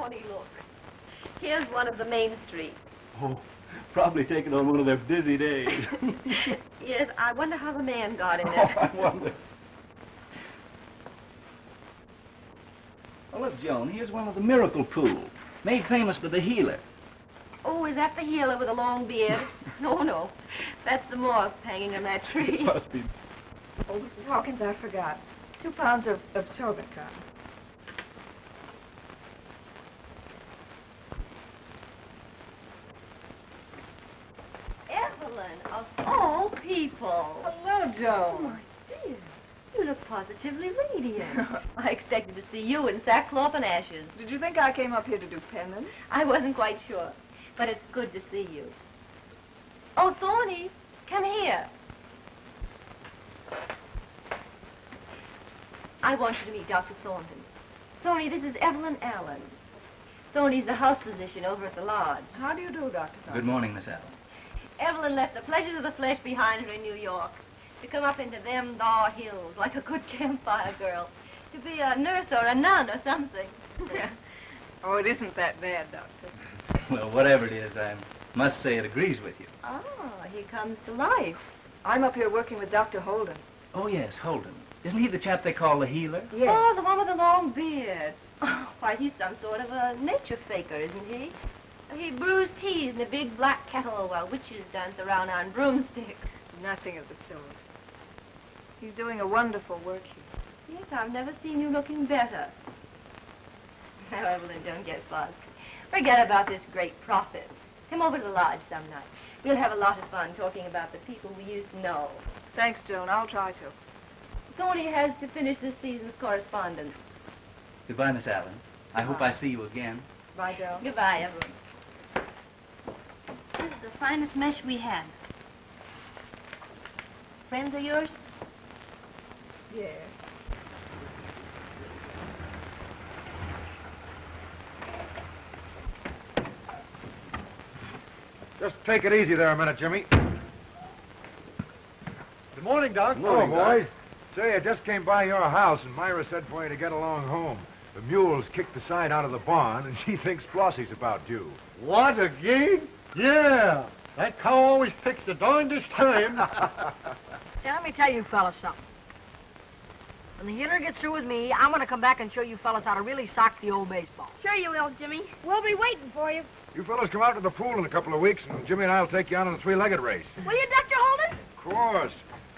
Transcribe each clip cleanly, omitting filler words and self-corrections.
Thorny, look. Here's one of the main streets. Oh, probably taken on one of their busy days. Yes, I wonder how the man got in it. Oh, I wonder. Oh, look, Joan, here's one of the miracle pools, made famous to the healer. Oh, is that the healer with a long beard? No. That's the moth hanging on that tree. It must be. Oh, Mrs. Hawkins, I forgot. 2 pounds of absorbent cotton. Evelyn, of all people. Hello, Oh, Joan. my dear. You look positively radiant. I expected to see you in sackcloth and ashes. Did you think I came up here to do penance? I wasn't quite sure, but it's good to see you. Oh, Thorny, come here. I want you to meet Dr. Thornton. Thorny, this is Evelyn Allen. Thorny's the house physician over at the lodge. How do you do, Dr. Thornton? Good morning, Miss Allen. Evelyn left the pleasures of the flesh behind her in New York to come up into them thar hills like a good campfire girl, to be a nurse or a nun or something. Oh, it isn't that bad, Doctor. Well, whatever it is, I must say it agrees with you. Oh, he comes to life. I'm up here working with Dr. Holden. Oh, yes, Holden. Isn't he the chap they call the healer? Yes. Oh, the one with the long beard. Oh, why, he's some sort of a nature faker, isn't he? He brews teas in a big black kettle while witches dance around on broomsticks. Nothing of the sort. He's doing a wonderful work here. Yes, I've never seen you looking better. Now, Evelyn, don't get fussed. Forget about this great prophet. Come over to the lodge some night. We'll have a lot of fun talking about the people we used to know. Thanks, Joan. I'll try to. Thorny has to finish this season's correspondence. Goodbye, Miss Allen. I hope I see you again. Bye, Joan. Goodbye, Evelyn. This is the finest mesh we have. Friends of yours? Yeah. Just take it easy there a minute, Jimmy. Good morning, Doc. Hello, boys. Say, I just came by your house, and Myra said for you to get along home. The mule's kicked the side out of the barn, and she thinks Flossie's about due. What, again? Yeah. That cow always picks the darndest time. Say, let me tell you fellas something. When the healer gets through with me, I'm going to come back and show you fellas how to really sock the old baseball. Sure you will, Jimmy. We'll be waiting for you. You fellas come out to the pool in a couple of weeks, and Jimmy and I will take you out on a 3-legged race. Will you, Dr. Holden? Of course.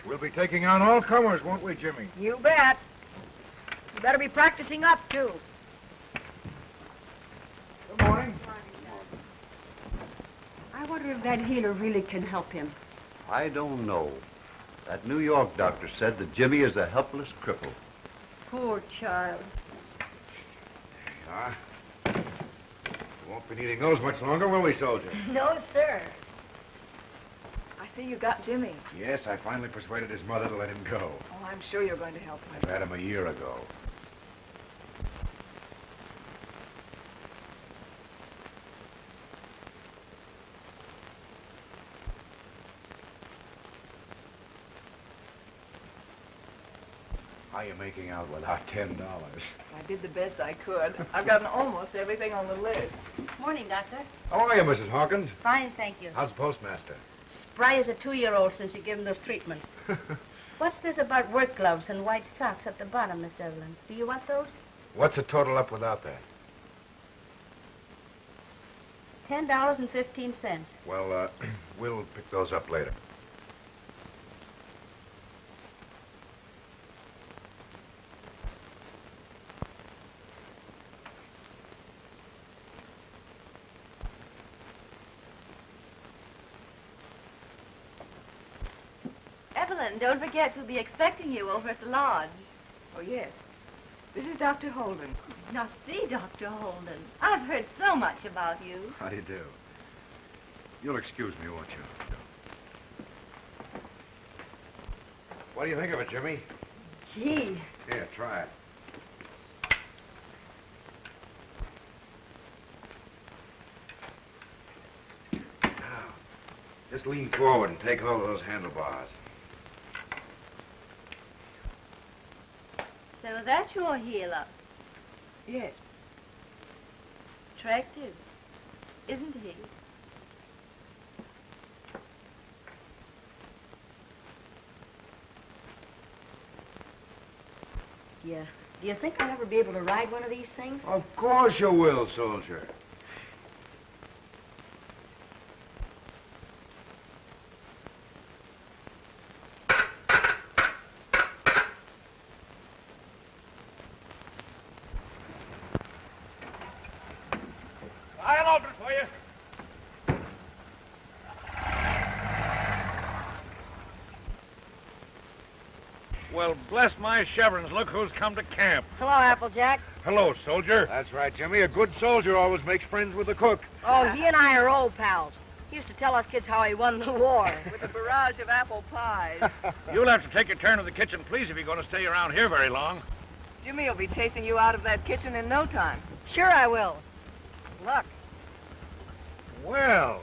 We'll be taking on all comers, won't we, Jimmy? You bet. You better be practicing up, too. Good morning. I wonder if that healer really can help him. I don't know. That New York doctor said that Jimmy is a helpless cripple. Poor child. There you are. Won't be needing those much longer, will we, soldier? No, sir. I see you got Jimmy. Yes, I finally persuaded his mother to let him go. Oh, I'm sure you're going to help him. I've had him a year ago. How are you making out without $10? I did the best I could. I've gotten almost everything on the list. Morning, Doctor. How are you, Mrs. Hawkins? Fine, thank you. How's the postmaster? Spry as a 2-year-old since you gave him those treatments. What's this about work gloves and white socks at the bottom, Miss Evelyn? Do you want those? What's the total up without that? $10.15. Well, we'll pick those up later. Evelyn, don't forget we'll be expecting you over at the lodge. Oh, yes. This is Dr. Holden. Now, see, Dr. Holden, I've heard so much about you. How do you do? You'll excuse me, won't you? What do you think of it, Jimmy? Gee. Here, try it. Now, just lean forward and take hold of those handlebars. So that's your healer. Yes. attractive, isn't he? Yeah. Do you think I'll ever be able to ride one of these things? Of course you will, soldier. I'll open it for you. Well, bless my chevrons, look who's come to camp. Hello, Applejack. Hello, soldier. That's right, Jimmy. A good soldier always makes friends with the cook. Oh, he and I are old pals. He used to tell us kids how he won the war. With a barrage of apple pies. You'll have to take your turn in the kitchen, please, if you're going to stay around here very long. Jimmy will be chasing you out of that kitchen in no time. Sure I will. Look, Well,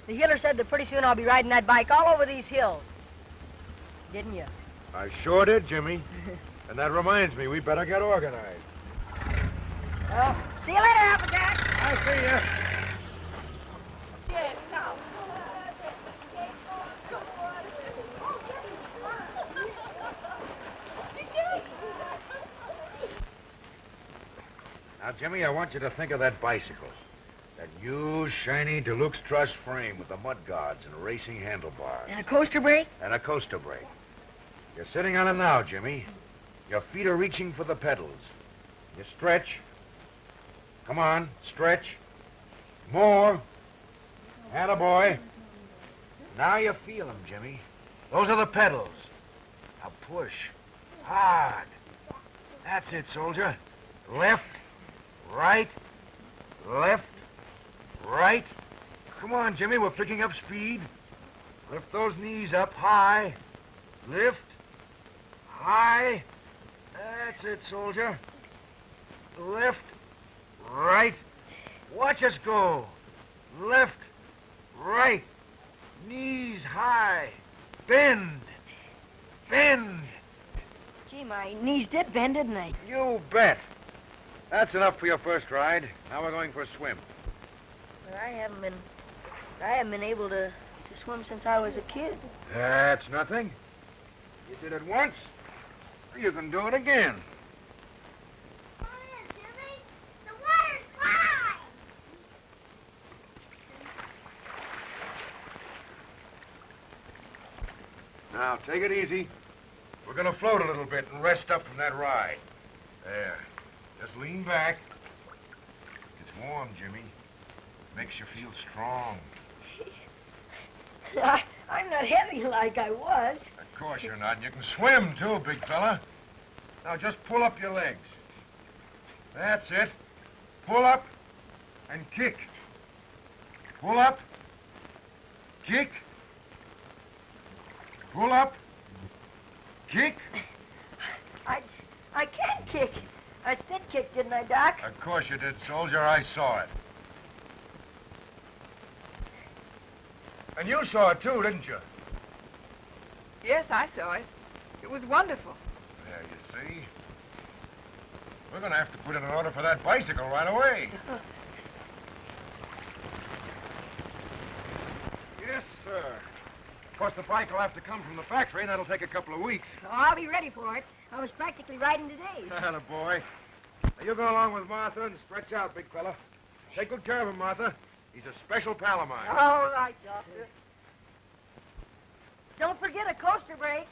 the healer said that pretty soon I'll be riding that bike all over these hills. Didn't you? I sure did, Jimmy. And that reminds me, we better get organized. Well, see you later, Applejack. I see ya. Now, Jimmy, I want you to think of that bicycle. That new, shiny, deluxe truss frame with the mud guards and racing handlebars. And a coaster brake? And a coaster brake. You're sitting on it now, Jimmy. Your feet are reaching for the pedals. You stretch. Come on, stretch. More. Attaboy. Now you feel them, Jimmy. Those are the pedals. Now push. Hard. That's it, soldier. Left, right, left, right. Come on, Jimmy, we're picking up speed. Lift those knees up high. Lift. High. That's it, soldier. Left, right. Watch us go. Left, right. Knees high. Bend. Bend. Gee, my knees did bend, didn't they? You bet. That's enough for your first ride. Now we're going for a swim. Well, I haven't been able to swim since I was a kid. That's nothing. You did it once. You can do it again. Come in, Jimmy. The water's fine. Now, take it easy. We're going to float a little bit and rest up from that ride. There. Just lean back. It's warm, Jimmy. Makes you feel strong. I'm not heavy like I was. Of course you're not. And you can swim, too, big fella. Now, just pull up your legs. That's it. Pull up and kick. Pull up. Kick. Pull up. Kick. I can kick. I did kick, didn't I, Doc? Of course you did, soldier. I saw it. And you saw it, too, didn't you? Yes, I saw it. It was wonderful. There, you see. We're going to have to put in an order for that bicycle right away. Yes, sir. Of course, the bike will have to come from the factory, and that'll take a couple of weeks. Oh, I'll be ready for it. I was practically riding today. Atta boy. Now, you go along with Martha and stretch out, big fella. Take good care of him, Martha. He's a special pal of mine. All right, Doctor. Don't forget a coaster brake.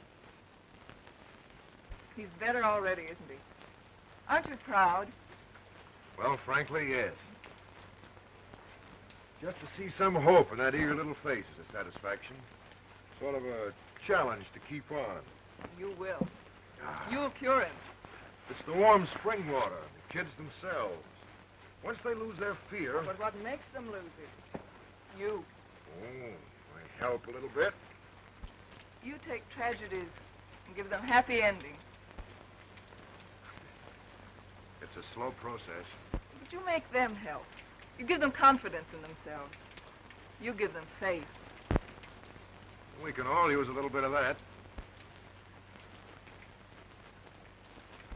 He's better already, isn't he? Aren't you proud? Well, frankly, yes. Just to see some hope in that eager little face is a satisfaction. Sort of a challenge to keep on. You will. You'll cure him. It's the warm spring water, the kids themselves. Once they lose their fear... But what makes them lose it? You. Oh, I help a little bit. You take tragedies and give them happy endings. It's a slow process. But you make them help. You give them confidence in themselves. You give them faith. We can all use a little bit of that.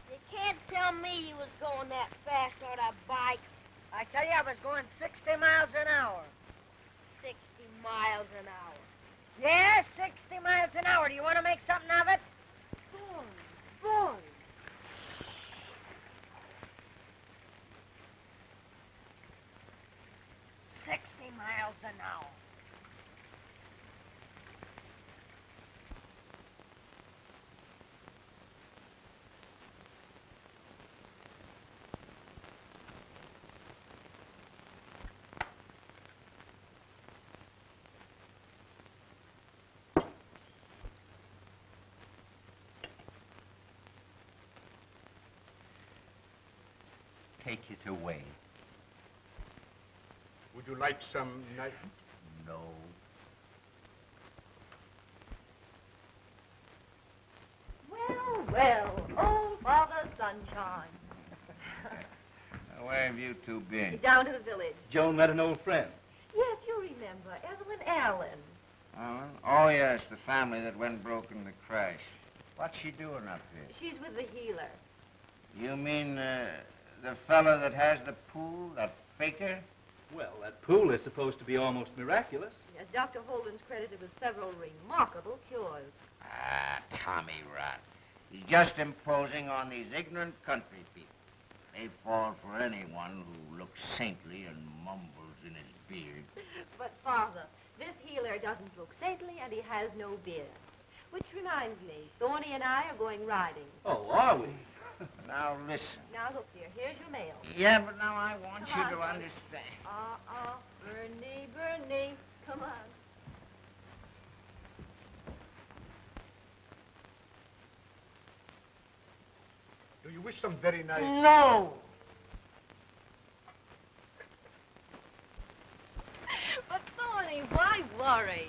You can't tell me you was going that fast on a bike. I tell you, I was going 60 miles an hour. 60 miles an hour. Yes, 60 miles an hour. Do you want to make something of it? Boy. 60 miles an hour. Take it away. Would you like some knife? No. Well, old Father Sunshine. Where have you two been? Down to the village. Joan met an old friend. Yes, you remember, Evelyn Allen. Allen? Oh, yes, the family that went broke in the crash. What's she doing up here? She's with the healer. You mean the fellow that has the pool, that faker? Well, that pool is supposed to be almost miraculous. Yes, Dr. Holden's credited with several remarkable cures. Ah, Tommy Rot. He's just imposing on these ignorant country people. They fall for anyone who looks saintly and mumbles in his beard. But, Father, this healer doesn't look saintly and he has no beard. Which reminds me, Thorny and I are going riding. Oh, are we? Now, listen. Now, look, dear, here's your mail. Yeah, but now I want Come you on, to Father. understand. Bernie, come on. Do you wish some very nice... No. But, Thorny, why worry?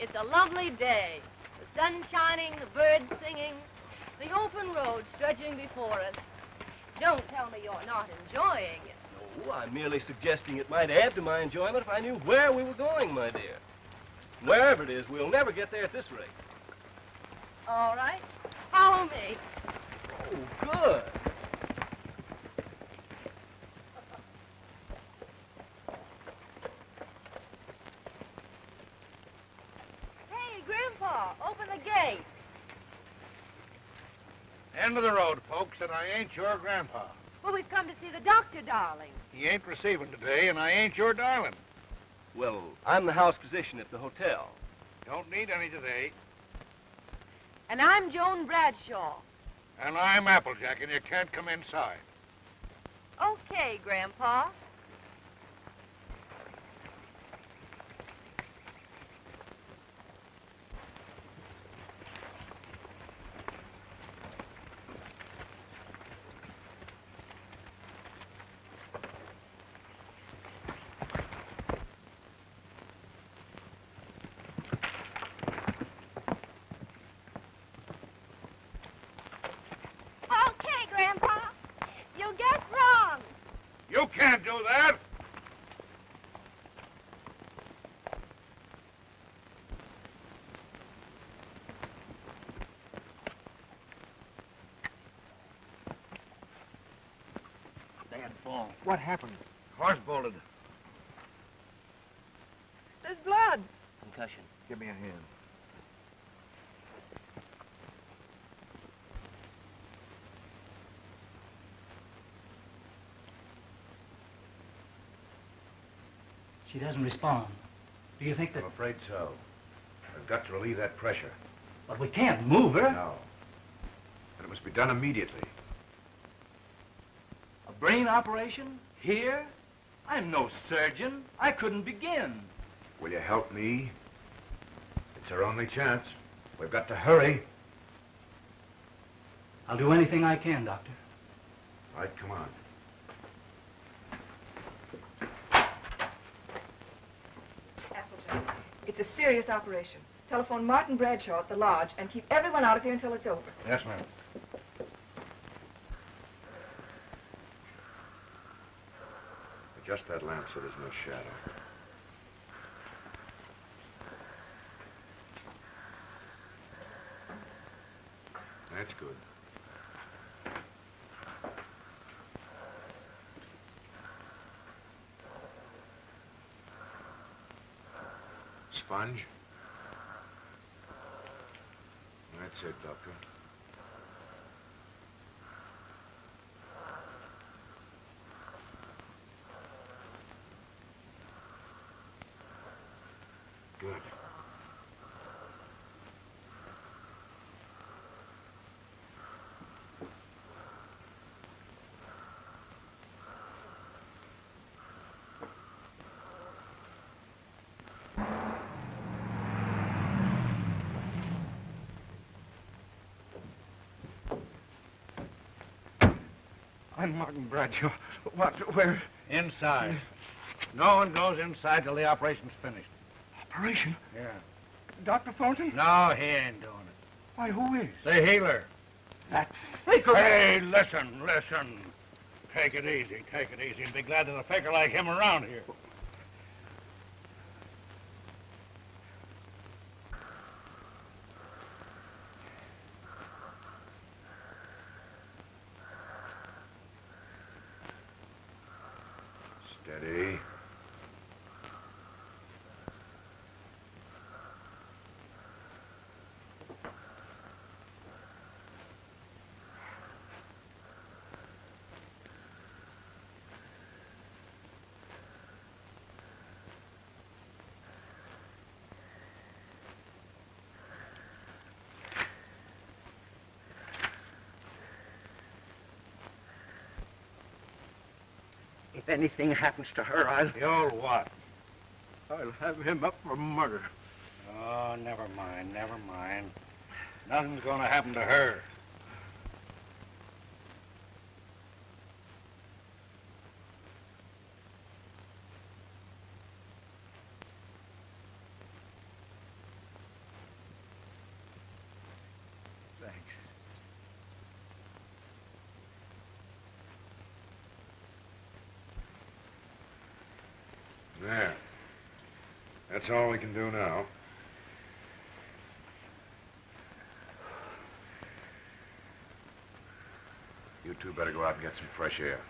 It's a lovely day. The sun shining, the birds singing, the open road stretching before us. Don't tell me you're not enjoying it. No, I'm merely suggesting it might add to my enjoyment if I knew where we were going, my dear. Wherever it is, we'll never get there at this rate. All right, follow me. Oh, good. Hey, Grandpa, open the gate. End of the road, folks, and I ain't your grandpa. Well, we've come to see the doctor, darling. He ain't receiving today, and I ain't your darling. Well, I'm the house physician at the hotel. Don't need any today. And I'm Joan Bradshaw. And I'm Applejack, and you can't come inside. Okay, Grandpa. Okay, Grandpa. You guessed wrong. You can't do that. Bad fall. What happened? Horse bolted. There's blood. Concussion. Give me a hand. She doesn't respond. Do you think that... I'm afraid so. I've got to relieve that pressure. But we can't move her. No. And it must be done immediately. A brain operation? Here? I'm no surgeon. I couldn't begin. Will you help me? It's our only chance. We've got to hurry. I'll do anything I can, Doctor. All right, come on. Applejack, it's a serious operation. Telephone Martin Bradshaw at the lodge and keep everyone out of here until it's over. Yes, ma'am. Adjust that lamp so there's no shadow. That's good. sponge. That's it, Doctor. Good. I'm Martin Bradshaw. Where? Inside. No one goes inside till the operation's finished. Operation? Yeah. Dr. Thornton? No, he ain't doing it. Why, who is? The healer. That faker. Hey, listen. Take it easy, and be glad there's a faker like him around here. Steady. If anything happens to her, I'll... You'll what? I'll have him up for murder. Oh, never mind. Nothing's gonna happen to her. Thanks. There. That's all we can do now. You two better go out and get some fresh air.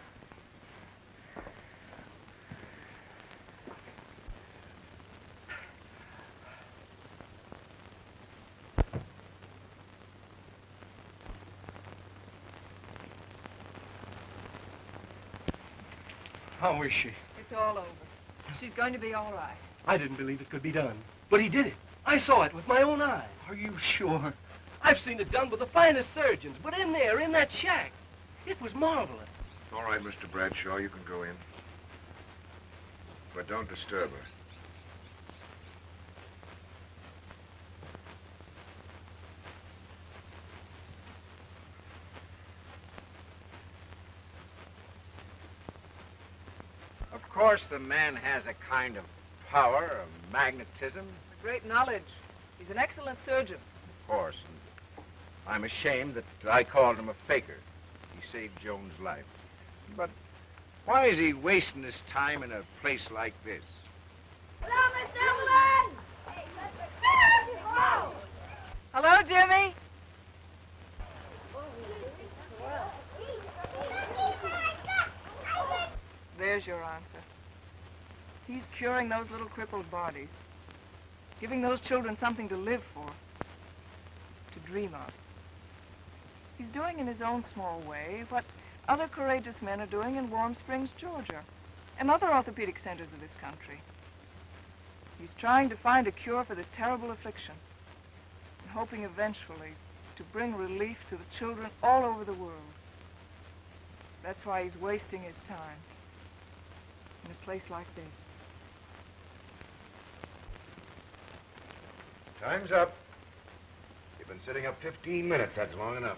How is she? It's all over. She's going to be all right. I didn't believe it could be done. But he did it. I saw it with my own eyes. Are you sure? I've seen it done with the finest surgeons, but in there, in that shack, it was marvelous. All right, Mr. Bradshaw, you can go in. But don't disturb her. Of course, the man has a kind of power, of magnetism. A great knowledge. He's an excellent surgeon. Of course. And I'm ashamed that I called him a faker. He saved Joan's life. But why is he wasting his time in a place like this? Hello, Miss Evelyn! Hey, let's go! Hello, Jimmy. There's your answer. He's curing those little crippled bodies, giving those children something to live for, to dream of. He's doing in his own small way what other courageous men are doing in Warm Springs, Georgia, and other orthopedic centers of this country. He's trying to find a cure for this terrible affliction, and hoping eventually to bring relief to the children all over the world. That's why he's wasting his time in a place like this. Time's up. You've been sitting up 15 minutes. That's long enough.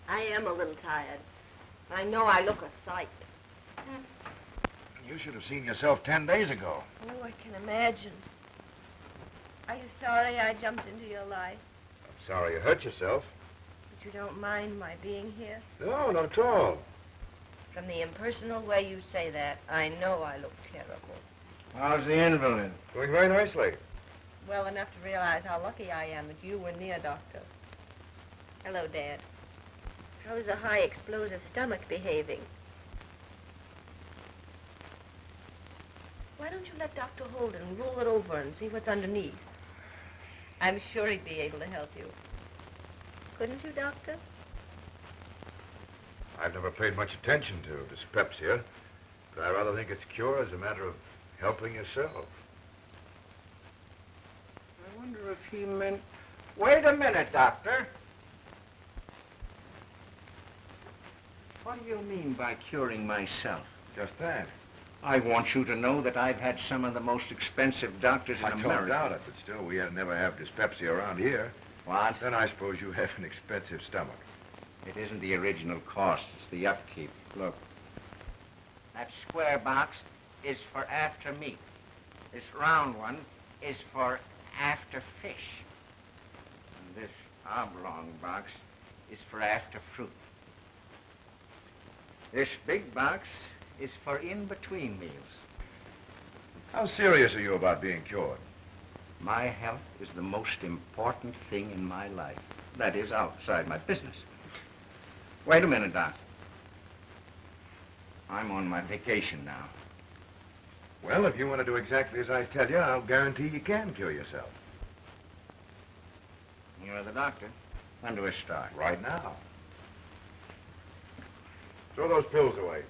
I am a little tired. I know I look a sight. You should have seen yourself 10 days ago. Oh, I can imagine. Are you sorry I jumped into your life? I'm sorry you hurt yourself. But you don't mind my being here? No, not at all. From the impersonal way you say that, I know I look terrible. How's the invalid? Doing very nicely. Well enough to realize how lucky I am that you were near, Doctor. Hello, Dad. How's the high explosive stomach behaving? Why don't you let Dr. Holden roll it over and see what's underneath? I'm sure he'd be able to help you. Couldn't you, Doctor? I've never paid much attention to dyspepsia, but I rather think its cure is a matter of helping yourself. I wonder if he meant... Wait a minute, Doctor. What do you mean by curing myself? Just that. I want you to know that I've had some of the most expensive doctors in America. I don't doubt it, but still, we never have dyspepsia around here. What? Then I suppose you have an expensive stomach. It isn't the original cost, it's the upkeep. Look, that square box is for after meat. This round one is for after fish. And this oblong box is for after fruit. This big box is for in-between meals. How serious are you about being cured? My health is the most important thing in my life. That is, outside my business. Wait a minute, Doc. I'm on my vacation now. Well, if you want to do exactly as I tell you, I'll guarantee you can cure yourself. You're the doctor. When do we start? Right now. Throw those pills away.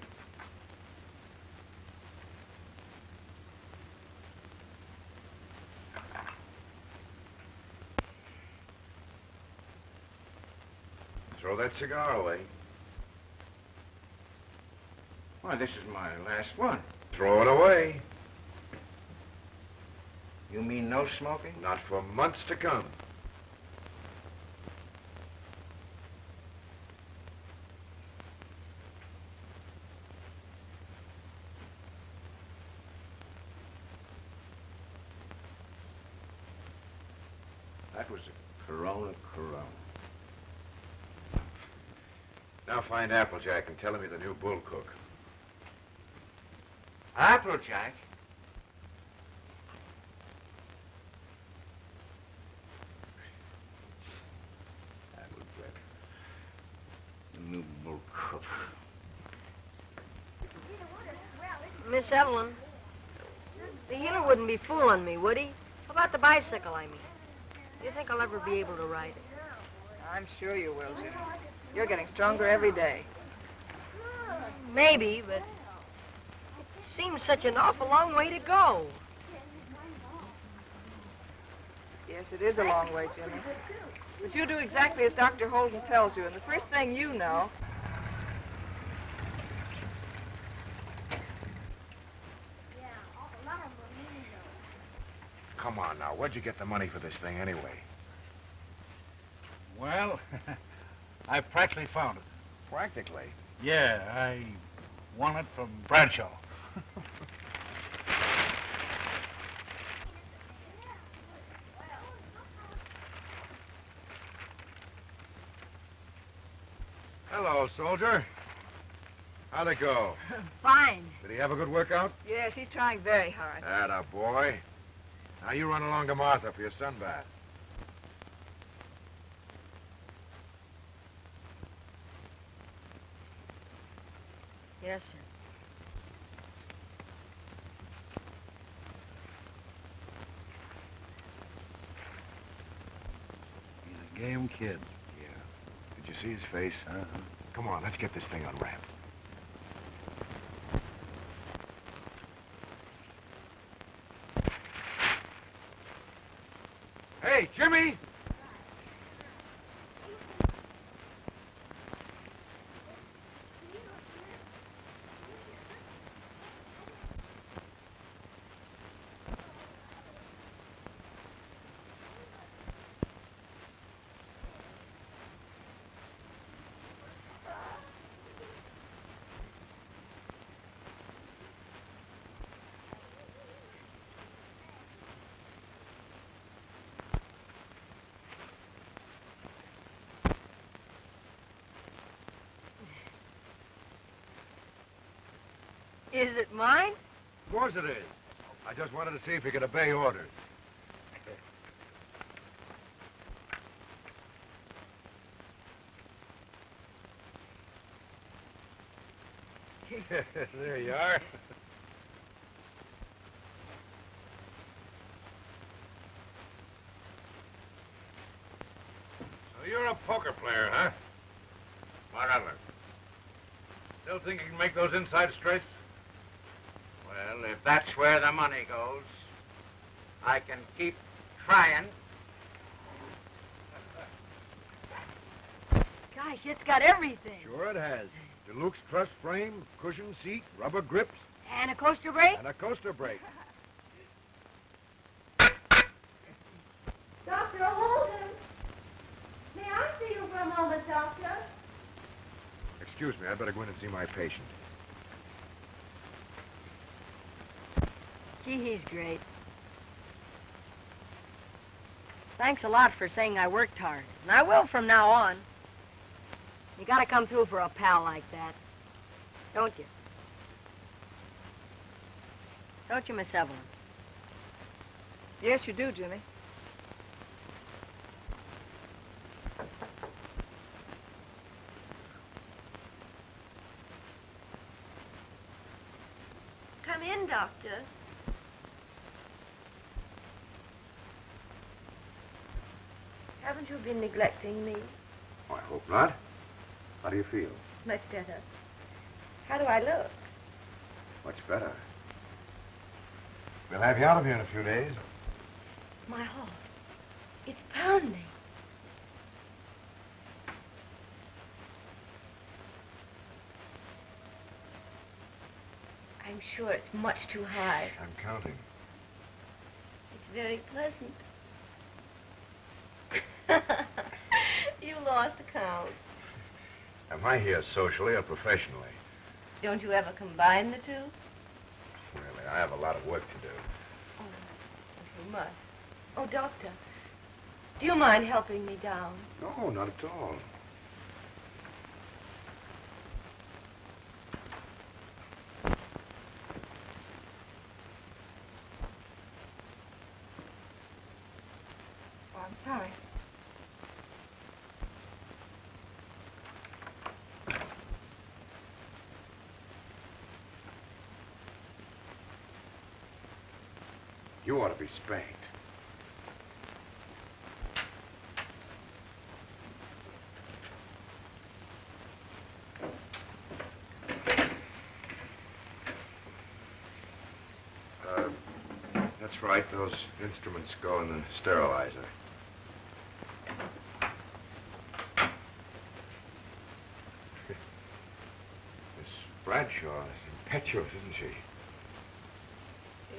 Throw that cigar away. Why, this is my last one. Throw it away. You mean no smoking? Not for months to come. That was a Corona. Now find Applejack and tell him you're the new bull cook. Applejack? Applejack. The new bull cook. Miss Evelyn, the healer wouldn't be fooling me, would he? How about the bicycle, I mean? Do you think I'll ever be able to ride it? I'm sure you will, Jimmy. You're getting stronger every day. Maybe, but it seems such an awful long way to go. Yes, it is a long way, Jimmy. But you do exactly as Dr. Holden tells you, and the first thing you know... Come on now, where'd you get the money for this thing anyway? Well, I practically found it. Practically? Yeah, I won it from Bradshaw. Hello, soldier. How'd it go? Fine. Did he have a good workout? Yes, he's trying very hard. Atta boy. Now you run along to Martha for your sunbath. Yes, sir. He's a game kid. Yeah. Did you see his face? Come on, let's get this thing unwrapped. Hey, Jimmy! Is it mine? Of course it is. I just wanted to see if you could obey orders. There you are. forever. Still think you can make those inside straights? Well, if that's where the money goes, I can keep trying. Gosh, it's got everything. Sure it has. Deluxe truss frame, cushion seat, rubber grips, And a coaster brake? and a coaster brake. Dr. Holden, may I see you for a moment, Doctor? Excuse me, I'd better go in and see my patient. Gee, he's great. Thanks a lot for saying I worked hard. And I will from now on. You gotta come through for a pal like that. Don't you? Don't you, Miss Evelyn? Yes, you do, Jimmy. Come in, Doctor. Haven't you been neglecting me? Oh, I hope not. How do you feel? Much better. How do I look? Much better. We'll have you out of here in a few days. My heart. It's pounding. I'm sure it's much too high. I'm counting. It's very pleasant. You lost count. Am I here socially or professionally? Don't you ever combine the two? Really, I have a lot of work to do. Oh, you must. Oh, Doctor, do you mind helping me down? No, not at all. Oh, I'm sorry. You ought to be spanked. That's right. Those instruments go in the sterilizer. Miss Bradshaw is impetuous, isn't she?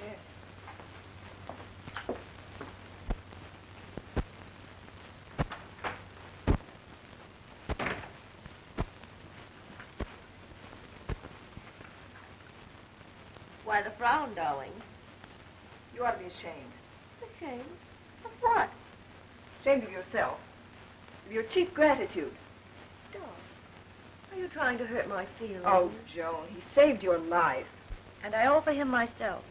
Yes. Why the frown, darling? You ought to be ashamed. Ashamed? Of what? Ashamed of yourself. Of your cheap gratitude. Darling, are you trying to hurt my feelings? Oh, Joan, he saved your life. And I offer him myself.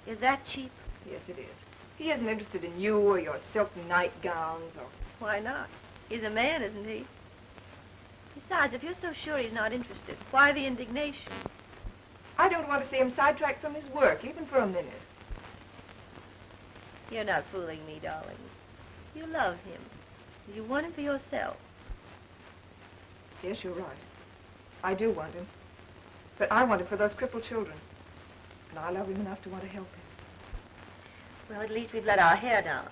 Is that cheap? Yes, it is. He isn't interested in you or your silk nightgowns or... Why not? He's a man, isn't he? Besides, if you're so sure he's not interested, why the indignation? I don't want to see him sidetracked from his work, even for a minute. You're not fooling me, darling. You love him. You want him for yourself. Yes, you're right. I do want him. But I want him for those crippled children. And I love him enough to want to help him. Well, at least we've let our hair down.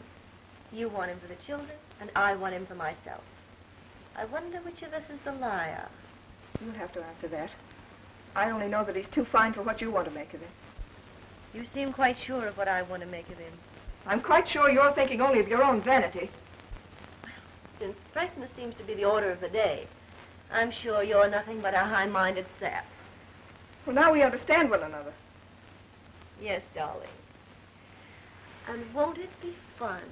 You want him for the children, and I want him for myself. I wonder which of us is the liar. You don't have to answer that. I only know that he's too fine for what you want to make of him. You seem quite sure of what I want to make of him. I'm quite sure you're thinking only of your own vanity. Since freshness seems to be the order of the day, I'm sure you're nothing but a high-minded sap. Well, now we understand one another. Yes, darling. And won't it be fun?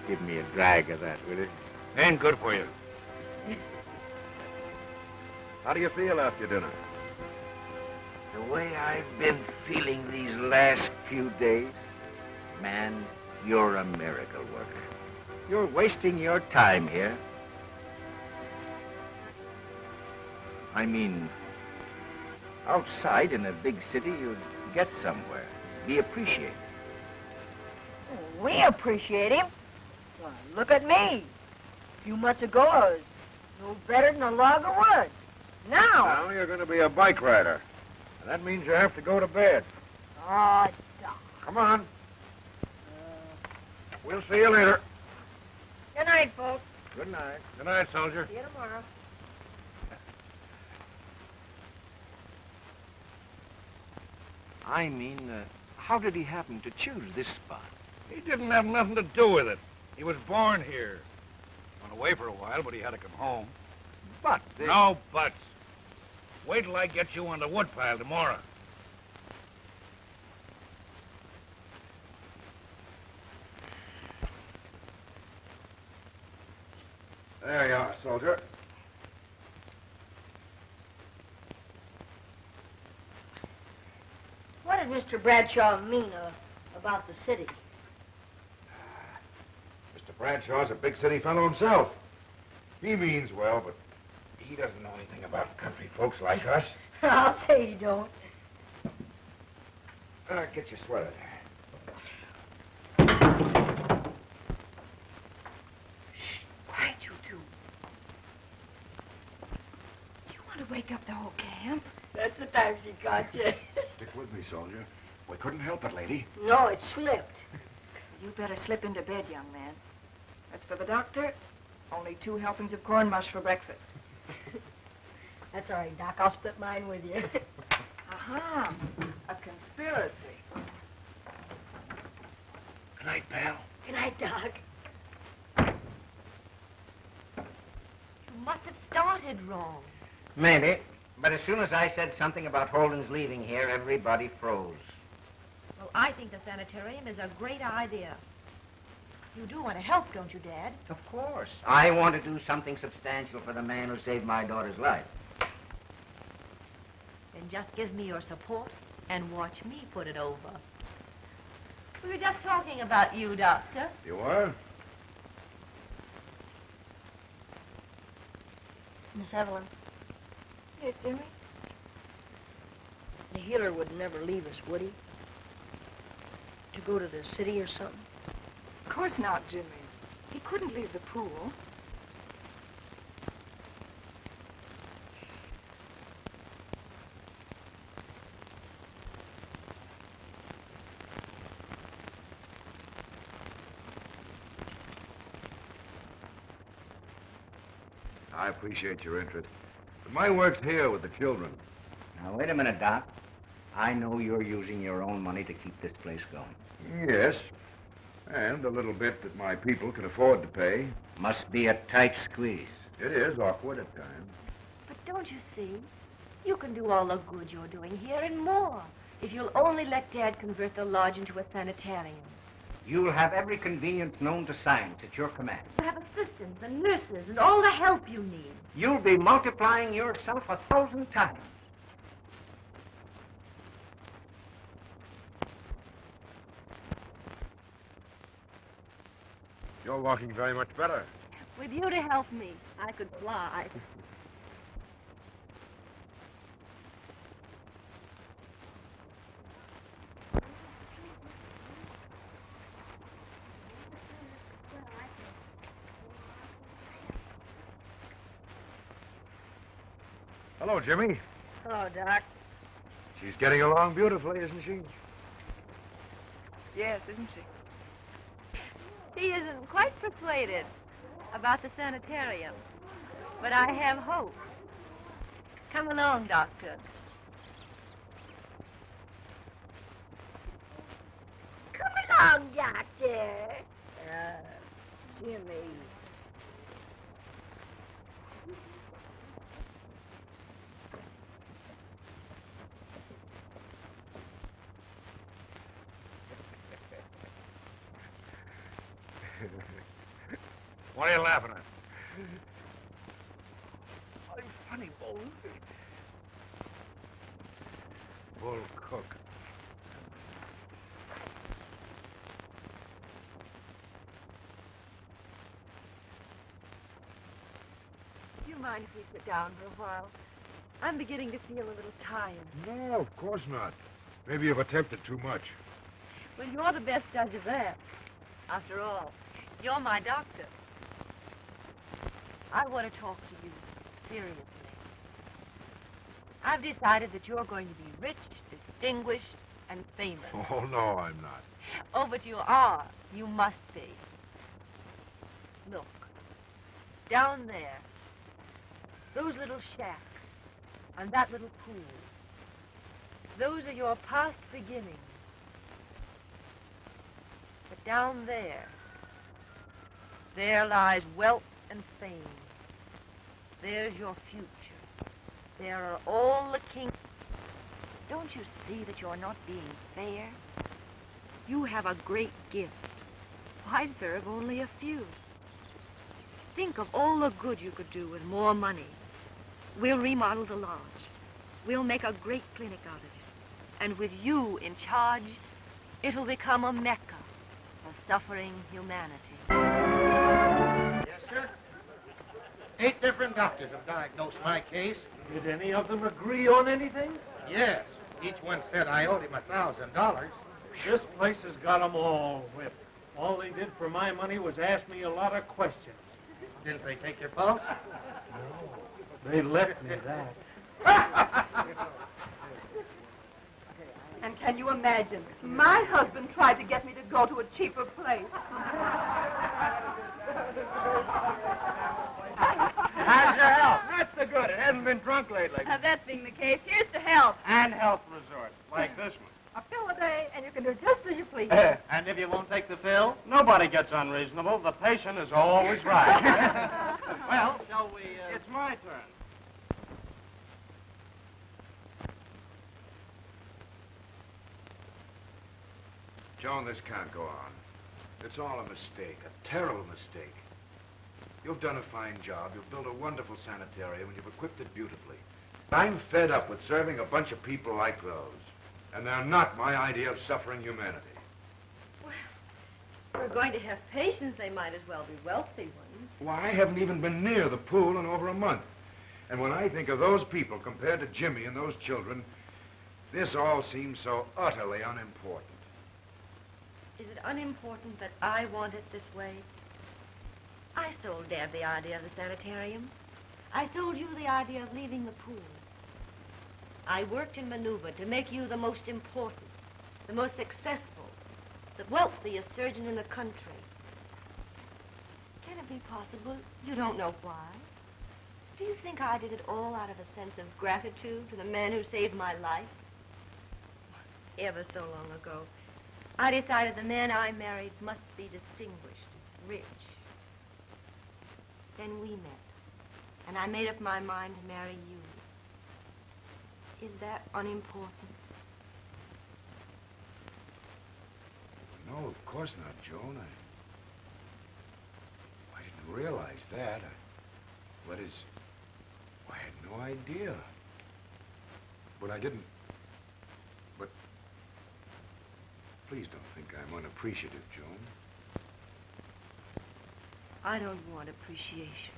Give me a drag of that, will you? Ain't good for you. How do you feel after dinner? The way I've been feeling these last few days, man, you're a miracle worker. You're wasting your time here. I mean, outside in a big city, you'd get somewhere, be appreciated. We appreciate him. Why, look at me. A few months ago, I was no better than a log of wood. Now Now you're going to be a bike rider. And that means you have to go to bed. Oh, Doc. Come on. We'll see you later. Good night, folks. Good night. Good night, soldier. See you tomorrow. I mean, how did he happen to choose this spot? He didn't have nothing to do with it. He was born here. Went away for a while, but he had to come home. But this... No buts. Wait till I get you on the woodpile tomorrow. There you are, soldier. What did Mr. Bradshaw mean about the city? Mr. Bradshaw's a big city fellow himself. He means well, but he doesn't know anything about country folks like us. I'll say you don't. Get your sweater. Quiet, you two. Do you want to wake up the whole camp? That's the time she caught you. Stick with me, soldier. We couldn't help it, lady. No, it slipped. You better slip into bed, young man. As for the doctor, only 2 helpings of corn mush for breakfast. That's all right, Doc. I'll split mine with you. Aha! A conspiracy. Good night, pal. Good night, Doc. You must have started wrong. Maybe. But as soon as I said something about Holden's leaving here, everybody froze. Well, I think the sanitarium is a great idea. You do want to help, don't you, Dad? Of course. I want to do something substantial for the man who saved my daughter's life. Then just give me your support and watch me put it over. We were just talking about you, Doctor. You are? Miss Evelyn, Yes, Jimmy? the healer would never leave us, would he? To go to the city or something? Of course not, Jimmy. He couldn't leave the pool. I appreciate your interest. But my work's here with the children. Now, wait a minute, Doc. I know you're using your own money to keep this place going. Yes. And a little bit that my people can afford to pay. Must be a tight squeeze. It is awkward at times. But don't you see? You can do all the good you're doing here and more if you'll only let Dad convert the lodge into a sanitarium. You'll have every convenience known to science at your command. You have assistants and nurses and all the help you need. You'll be multiplying yourself 1,000 times. You're walking very much better. With you to help me, I could fly. Hello, Jimmy. Hello, Doc. She's getting along beautifully, isn't she? Yes, isn't she? He isn't quite persuaded about the sanitarium, but I have hopes. Come along, Doctor. Come along, Doctor. Jimmy. What are you laughing at? I'm funny, Bones. bull cook. Do you mind if we sit down for a while? I'm beginning to feel a little tired. No, of course not. Maybe you've attempted too much. Well, you're the best judge of that. After all, you're my doctor. I want to talk to you seriously. I've decided that you're going to be rich, distinguished, and famous. Oh, no, I'm not. Oh, but you are. You must be. Look, down there, those little shacks, and that little pool, those are your past beginnings. But down there lies wealth and fame. There's your future. There are all the kings. Don't you see that you're not being fair? You have a great gift. Why serve only a few? Think of all the good you could do with more money. We'll remodel the lodge. We'll make a great clinic out of it. And with you in charge, it'll become a mecca for suffering humanity. Yes, sir. 8 different doctors have diagnosed my case. Did any of them agree on anything? Yes. Each one said I owed him $1,000. This place has got them all whipped. All they did for my money was ask me a lot of questions. Didn't they take your pulse? No. They left me that. And can you imagine? My husband tried to get me to go to a cheaper place. How's your health? Not so good. It hasn't been drunk lately. That being the case, here's to health. And health resorts, like this one. A pill a day, and you can do just as you please. And if you won't take the pill, nobody gets unreasonable. The patient is always right. Well, shall we... It's my turn. Joan, this can't go on. It's all a mistake, a terrible mistake. You've done a fine job. You've built a wonderful sanitarium, and you've equipped it beautifully. I'm fed up with serving a bunch of people like those. And they're not my idea of suffering humanity. Well, if we're going to have patients, they might as well be wealthy ones. Why, I haven't even been near the pool in over a month. And when I think of those people compared to Jimmy and those children, this all seems so utterly unimportant. Is it unimportant that I want it this way? I sold Dad the idea of the sanitarium. I sold you the idea of leaving the pool. I worked and maneuvered to make you the most important, the most successful, the wealthiest surgeon in the country. Can it be possible you don't know why? Do you think I did it all out of a sense of gratitude to the man who saved my life? Ever so long ago, I decided the man I married must be distinguished, rich. Then we met, and I made up my mind to marry you. Is that unimportant? No, of course not, Joan. I didn't realize that. I had no idea. But I didn't. But please don't think I'm unappreciative, Joan. I don't want appreciation.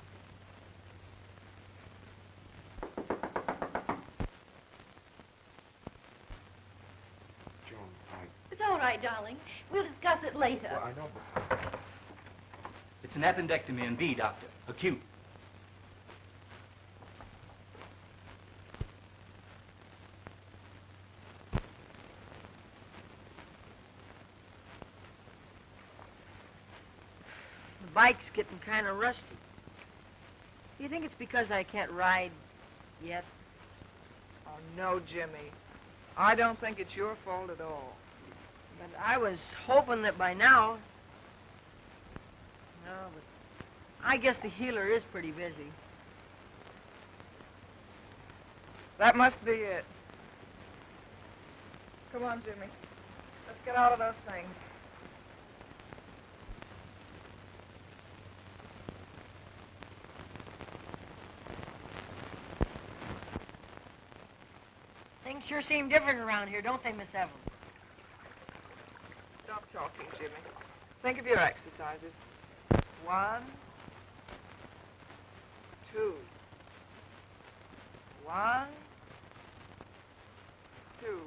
It's all right, darling. We'll discuss it later. Well, I know, but... It's an appendectomy in B, Doctor. Acute. The bike's getting kind of rusty. Do you think it's because I can't ride yet? Oh, no, Jimmy. I don't think it's your fault at all. But I was hoping that by now... No, but I guess the healer is pretty busy. That must be it. Come on, Jimmy. Let's get out of those things. Things sure seem different around here, don't they, Miss Evelyn? Stop talking, Jimmy. Think of your exercises. 1, 2. 1, 2.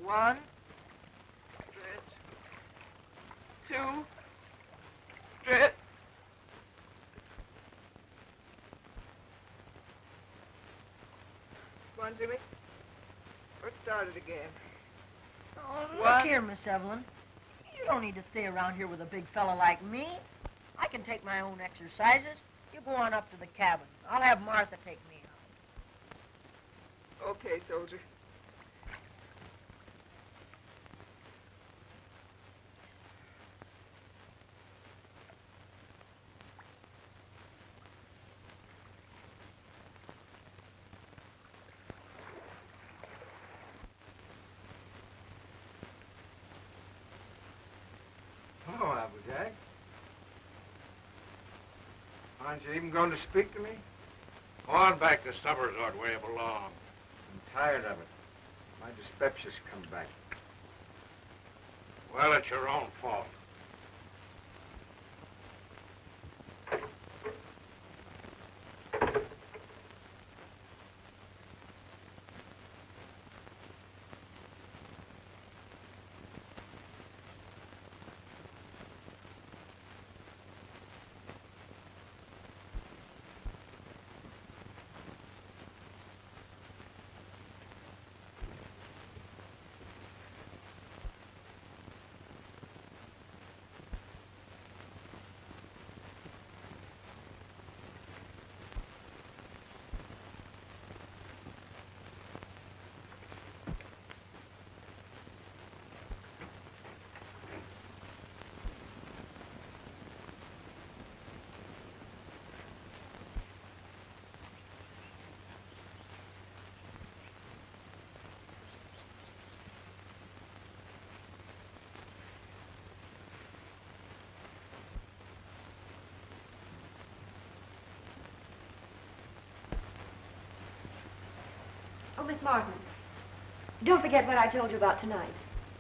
1. Stretch. 2. Stretch. Come on, Jimmy. Let's start it again. Oh, look here, Miss Evelyn. You don't need to stay around here with a big fella like me. I can take my own exercises. You go on up to the cabin. I'll have Martha take me out. Okay, soldier. Hello, Applejack. Aren't you even going to speak to me? Go on back to Summersort where you belong. I'm tired of it. My dyspepsia's come back. Well, it's your own fault. Oh, Miss Martin, don't forget what I told you about tonight.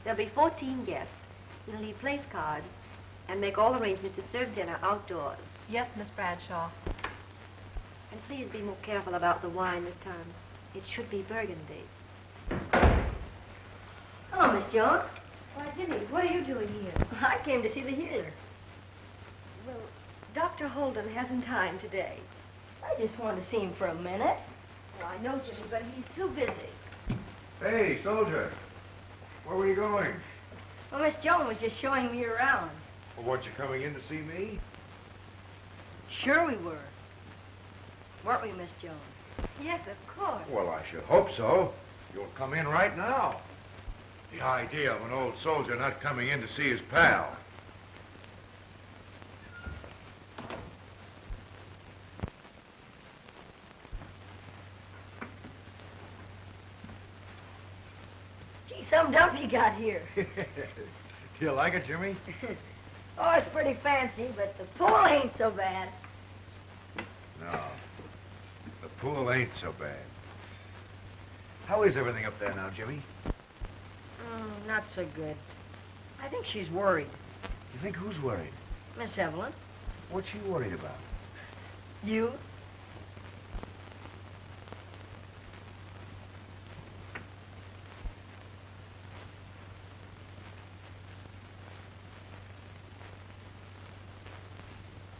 There'll be 14 guests. We'll leave place cards and make all arrangements to serve dinner outdoors. Yes, Miss Bradshaw. And please be more careful about the wine this time. It should be Burgundy. Hello, Miss Joan. Why, Jimmy, what are you doing here? I came to see the healer. Well, Dr. Holden hasn't time today. I just wanted to see him for a minute. Oh, I know, Jimmy, but he's too busy. Hey, soldier. Where were you going? Well, Miss Joan was just showing me around. Well, weren't you coming in to see me? Sure we were. Weren't we, Miss Joan? Yes, of course. Well, I should hope so. You'll come in right now. The idea of an old soldier not coming in to see his pal. Gee, some dump you got here. Do you like it, Jimmy? Oh, it's pretty fancy, but the pool ain't so bad. No. The pool ain't so bad. How is everything up there now, Jimmy? Not so good. I think she's worried. You think who's worried? Miss Evelyn. What's she worried about? You?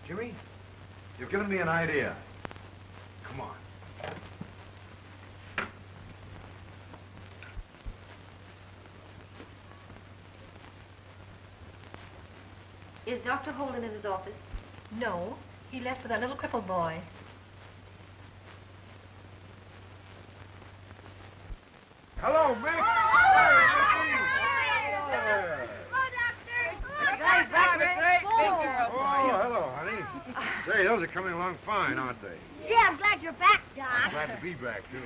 Jimmy, you've given me an idea. Come on. Is Dr. Holden in his office? No, he left with our little crippled boy. Hello, Mick. Guys, back with Oh, hello, honey. Say, those are coming along fine, aren't they? Yeah, I'm glad you're back, Doc. I'm glad to be back, too.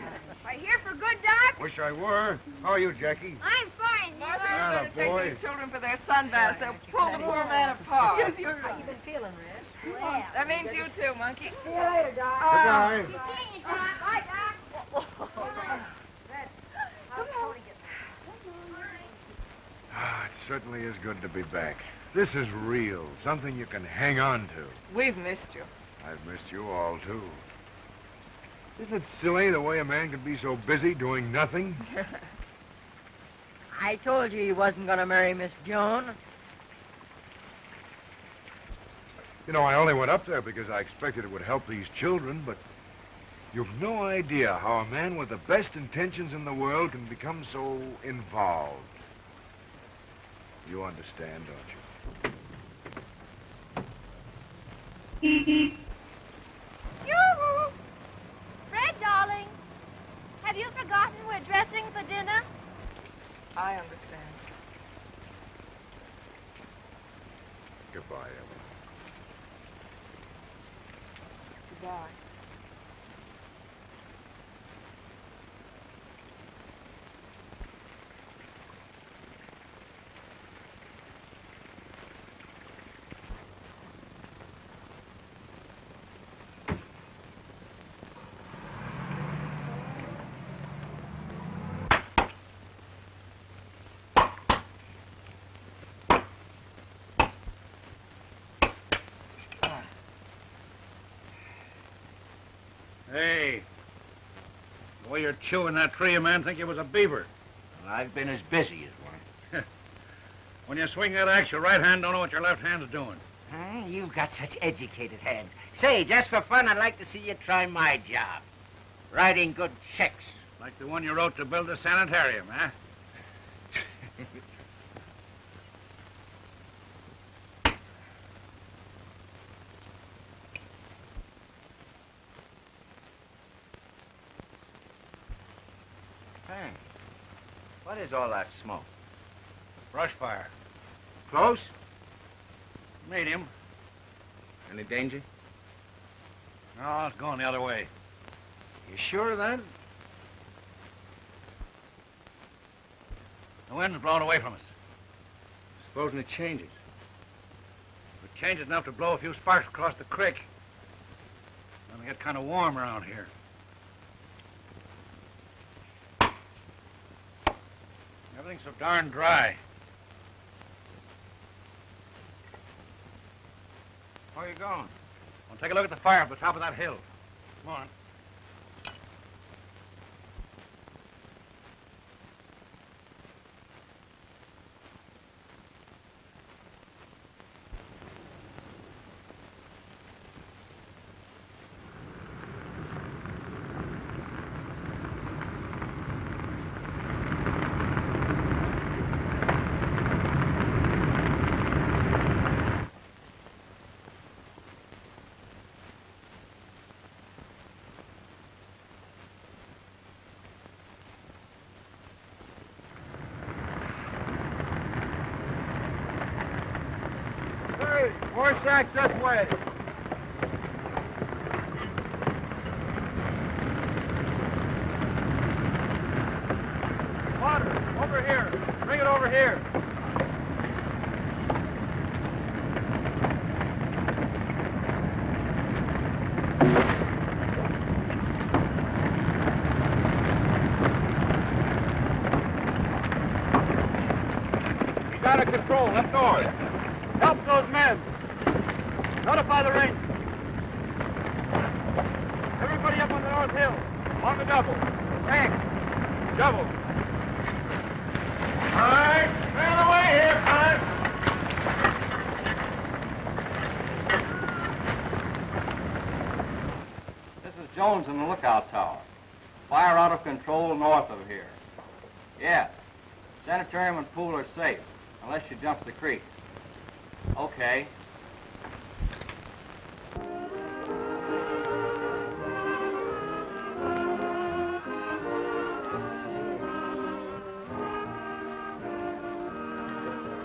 Are you here for good, Doc? Wish I were. How are you, Jackie? I'm fine. Martha, Atta you better boy. take these children for their sunbaths. They'll pull the poor man apart. How you been feeling, Red? Well, That means you too, monkey. see you later, Doc. Goodbye. See you, Doc. Bye, Doc. certainly is good to be back. This is real, something you can hang on to. We've missed you. I've missed you all, too. Isn't it silly the way a man can be so busy doing nothing? I told you he wasn't going to marry Miss Joan. You know, I only went up there because I expected it would help these children, but you've no idea how a man with the best intentions in the world can become so involved. You understand, don't you? Yoo-hoo! Fred, darling, have you forgotten we're dressing for dinner? I understand. Goodbye, Evelyn. Goodbye. Hey, the way you're chewing that tree, a man think you was a beaver. Well, I've been as busy as one. When you swing that axe, your right hand don't know what your left hand's doing. Huh? You've got such educated hands. Say, just for fun, I'd like to see you try my job. Writing good checks. Like the one you wrote to build a sanitarium, huh? Hey, what is all that smoke? Brush fire. Close? Medium. Any danger? No, it's going the other way. You sure of that? The wind's blowing away from us. Supposing it changes. If it changes enough to blow a few sparks across the creek, then we get kind of warm around here. Everything's so darn dry. Where are you going? Well, take a look at the fire up the top of that hill. Come on. More sacks this way. Water, over here. Bring it over here. He's out of control, up north. Help those men. Notify the Rangers. Everybody up on the North Hill. On the double. Tank. Double. All right. Clear the way here, fellas. This is Jones in the lookout tower. Fire out of control north of here. Yeah. Sanitarium and pool are safe, unless you jump the creek. Okay.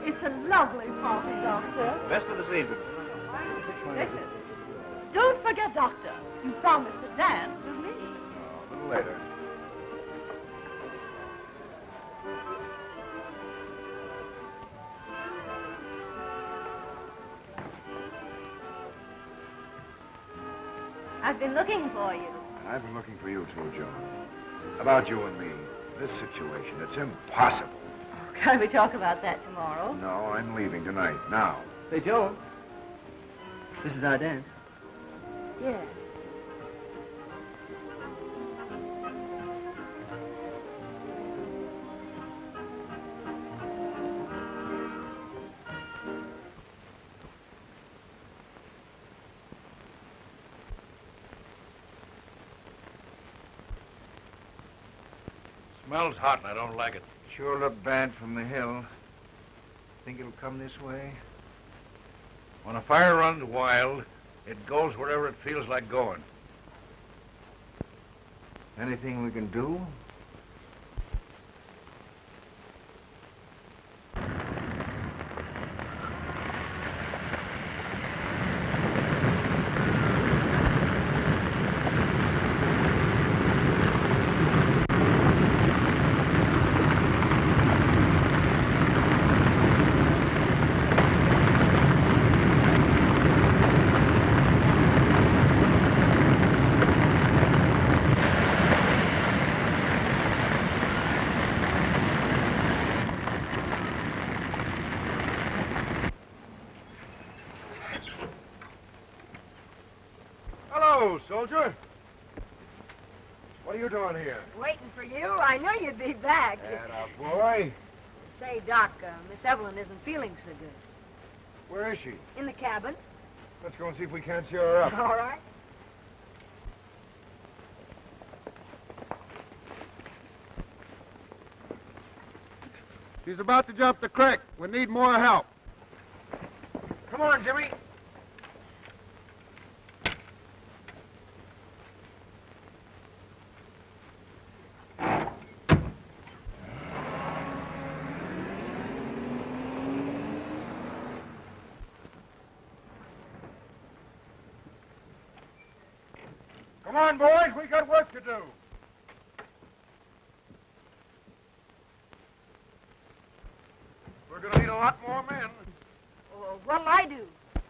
It's a lovely party, Doctor. Best of the season. Listen, don't forget, Doctor, you promised to dance with me. A little later. I've been looking for you. And I've been looking for you too, Joan. About you and me. This situation, it's impossible. Can't we talk about that tomorrow? No, I'm leaving tonight. Now. Say, Joan, this is our dance. Yes. Smells hot and I don't like it. Sure looked bad from the hill. Think it'll come this way? When a fire runs wild, it goes wherever it feels like going. Anything we can do? Soldier. What are you doing here? Waiting for you. I knew you'd be back. Atta boy. Say, Doc, Miss Evelyn isn't feeling so good. Where is she? In the cabin. Let's go and see if we can't cheer her up. All right. She's about to jump the creek. We need more help. Come on, Jimmy. Come on, boys. We got work to do. We're going to need a lot more men. What'll I do?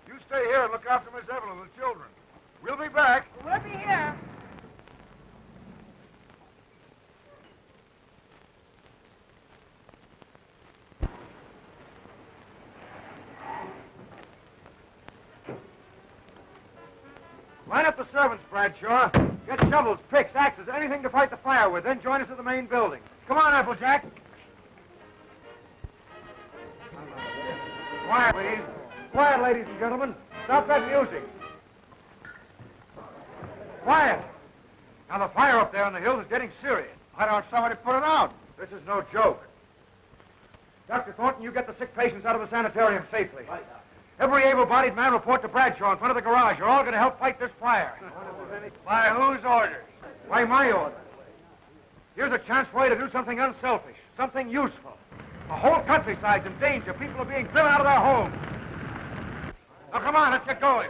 You stay here and look after Miss Evelyn and the children. We'll be back. We'll be here. Line up the servants, Bradshaw. Get shovels, picks, axes, anything to fight the fire with. Then join us at the main building. Come on, Applejack. Quiet, please. Quiet, ladies and gentlemen. Stop that music. Quiet. Now, the fire up there on the hill is getting serious. Why don't somebody put it out? This is no joke. Dr. Thornton, you get the sick patients out of the sanitarium safely. Right. Every able-bodied man report to Bradshaw in front of the garage. You're all going to help fight this fire. By whose orders? By my orders. Here's a chance for you to do something unselfish, something useful. The whole countryside's in danger. People are being driven out of their homes. Now, come on, let's get going.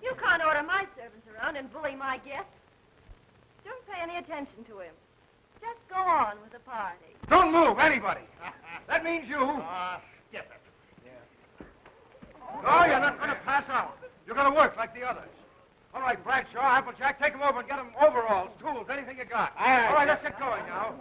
You can't order my servants around and bully my guests. Don't pay any attention to him. Just go on with the party. Don't move, anybody. That means you. Skip it. No, you're not going to pass out. You're going to work like the others. All right, Bradshaw, Applejack, take them over and get them overalls, tools, anything you got. All right, let's get going now.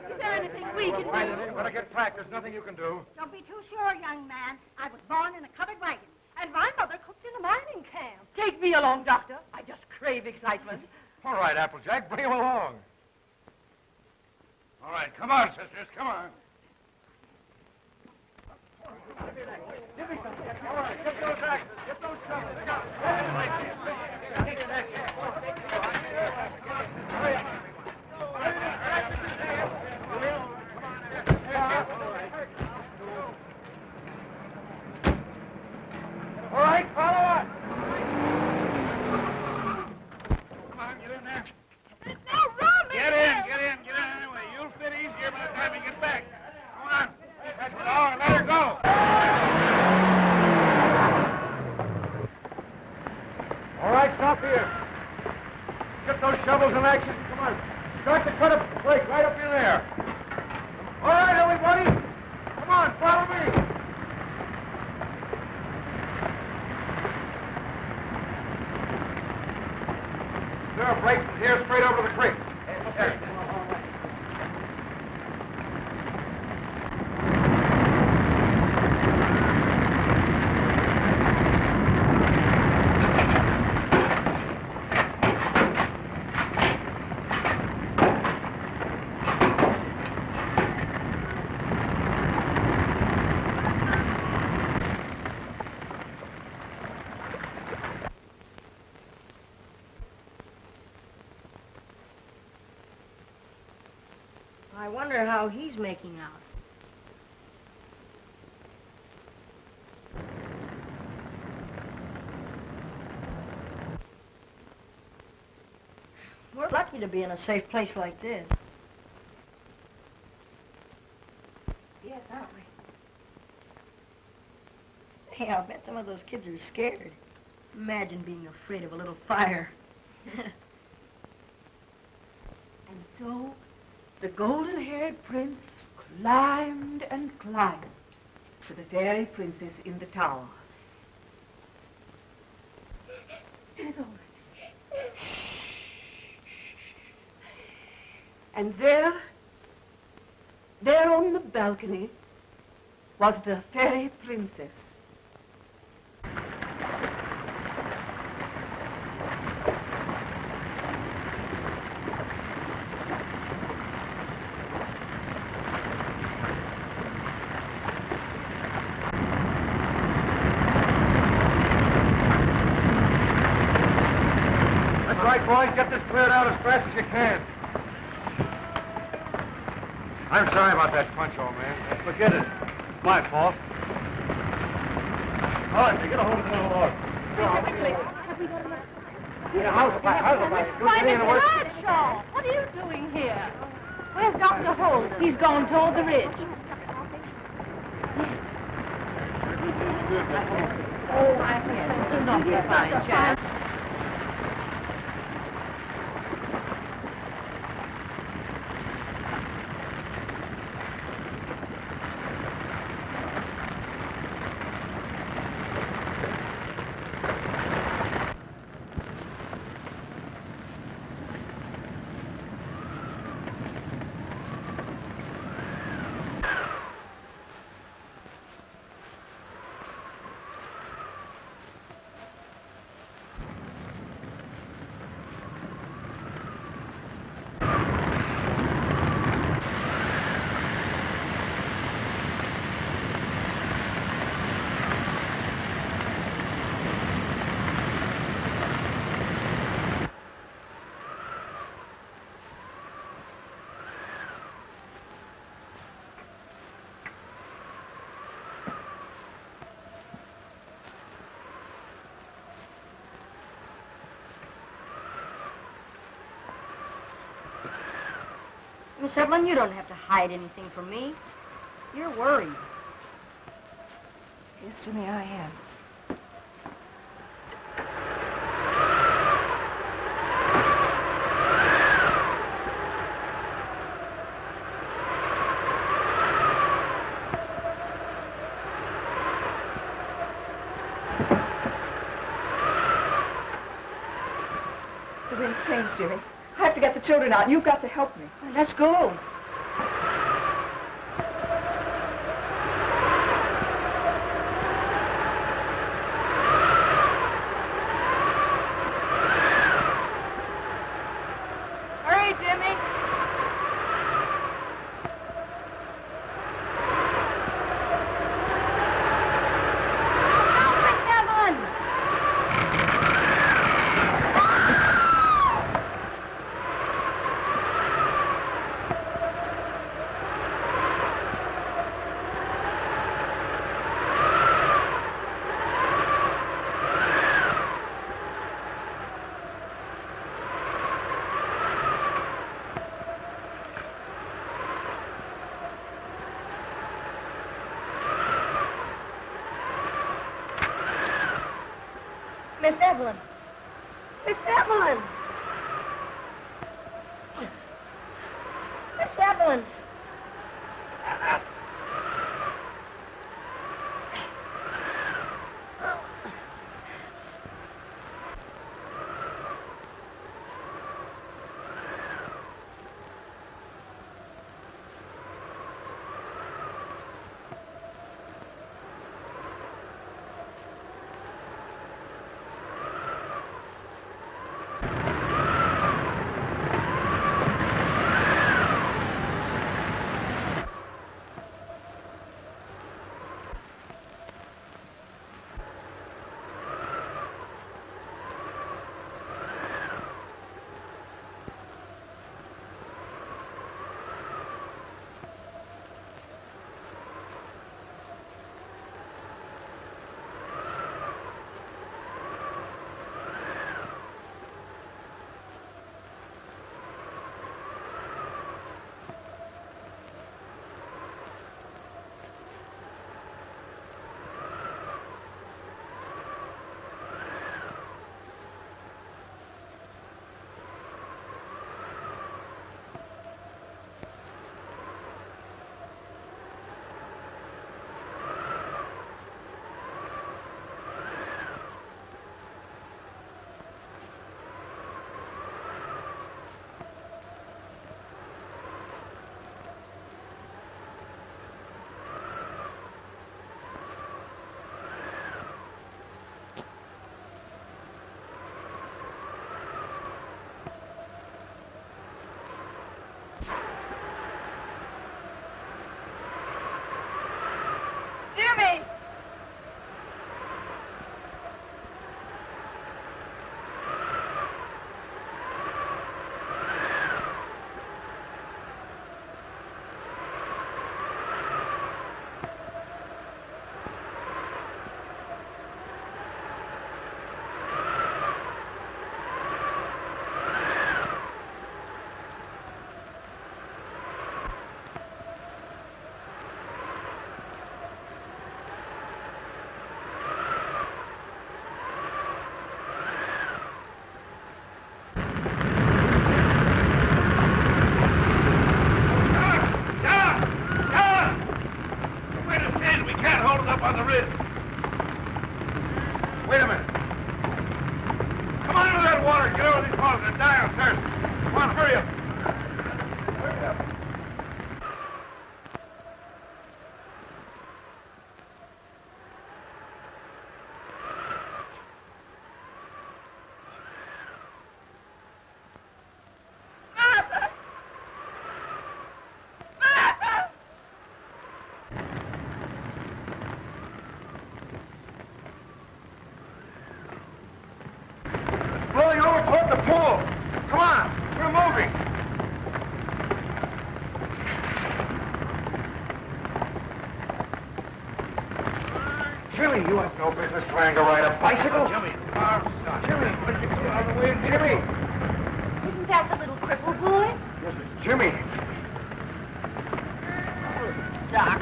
Is there anything we can do? You better get back. There's nothing you can do. Don't be too sure, young man. I was born in a covered wagon, and my mother cooked in a mining camp. Take me along, Doctor. I just crave excitement. All right, Applejack, bring him along. All right, come on, sisters, come on. Give me something. All right, get those axes. Get those shovels. All right, follow us. Come on, get in there. There's no room Get in anyway. You'll fit easier by the time you get back. Come on. That's it all, and let her go. All right, stop here. Get those shovels and axes. Come on. Start to cut up the break right up in there. All right, everybody. Come on, follow me. There are breaks from here straight over the creek. Yes, sir. I wonder how he's making out. We're lucky to be in a safe place like this. Yes, aren't we? Hey, I'll bet some of those kids are scared. Imagine being afraid of a little fire. And so the golden-haired prince climbed and climbed to the fairy princess in the tower. And there on the balcony, was the fairy princess. That's right, boys. Get this cleared out as fast as you can. I'm sorry about that punch, old man. Forget it. It's my fault. All right, now get a hold of the little Lord. How's it? Private Bradshaw, what are you doing here? Where's Dr. Holden? He's gone toward the ridge. Oh, I guess it's not a fine chance. Miss Evelyn, you don't have to hide anything from me. You're worried. Yes, Jimmy, I am. The wind's changed, Jimmy. I have to get the children out. You've got to help me. Let's go. Hurry, Jimmy. Miss Evelyn. Miss Evelyn. Miss Evelyn. Jimmy, you have no business trying to ride a bicycle. Jimmy, car stop. Jimmy, put your foot out of the way. Jimmy! Isn't that the little crippled boy? Yes, it's Jimmy. Doc,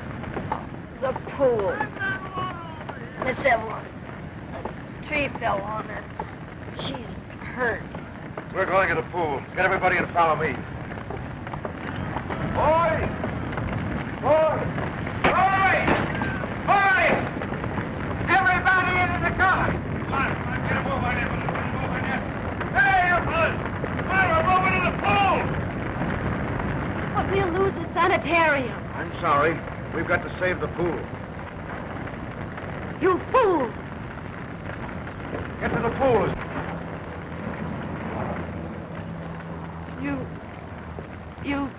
the pool. Miss Evelyn, a tree fell on her. She's hurt. We're going to the pool. Get everybody and follow me. Boys! Boys! Boys! Boys! Everybody into the car! Come on, get a move on it. Hey, Evelyn! Come on, we're moving to the pool! But we'll lose the sanitarium. I'm sorry. We've got to save the pool. You fool! Get to the pool. You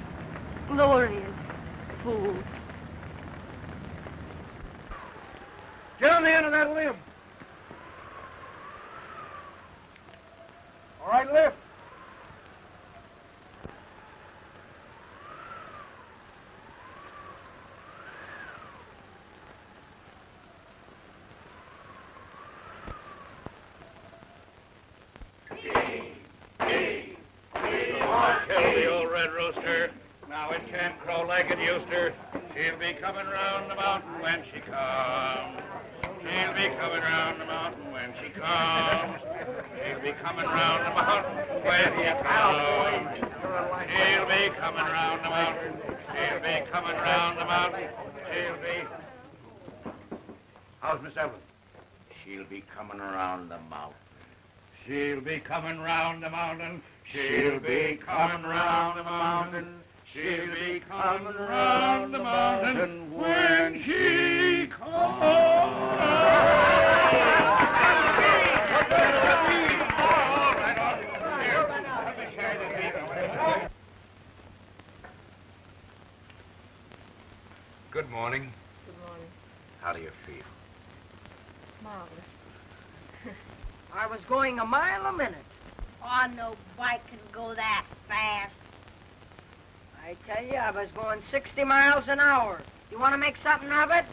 glorious fool. Get on the end of that limb. All right, lift. Kill the old red rooster. Now it can't crow like it used to. She'll be coming round the mountain when she comes. She'll be coming round the mountain when she comes. She'll be coming round the mountain when she comes. She'll be coming round the mountain. She'll be coming round the mountain. She'll be... How's Miss Evelyn? She'll be coming around the mountain. She'll be coming round the mountain. She'll be coming round the mountain. She'll be coming round the mountain when she comes. Good morning. Good morning. How do you feel? Marvelous. I was going a mile a minute. Oh, no bike can go that fast. I tell you, I was going 60 miles an hour. You want to make something of it?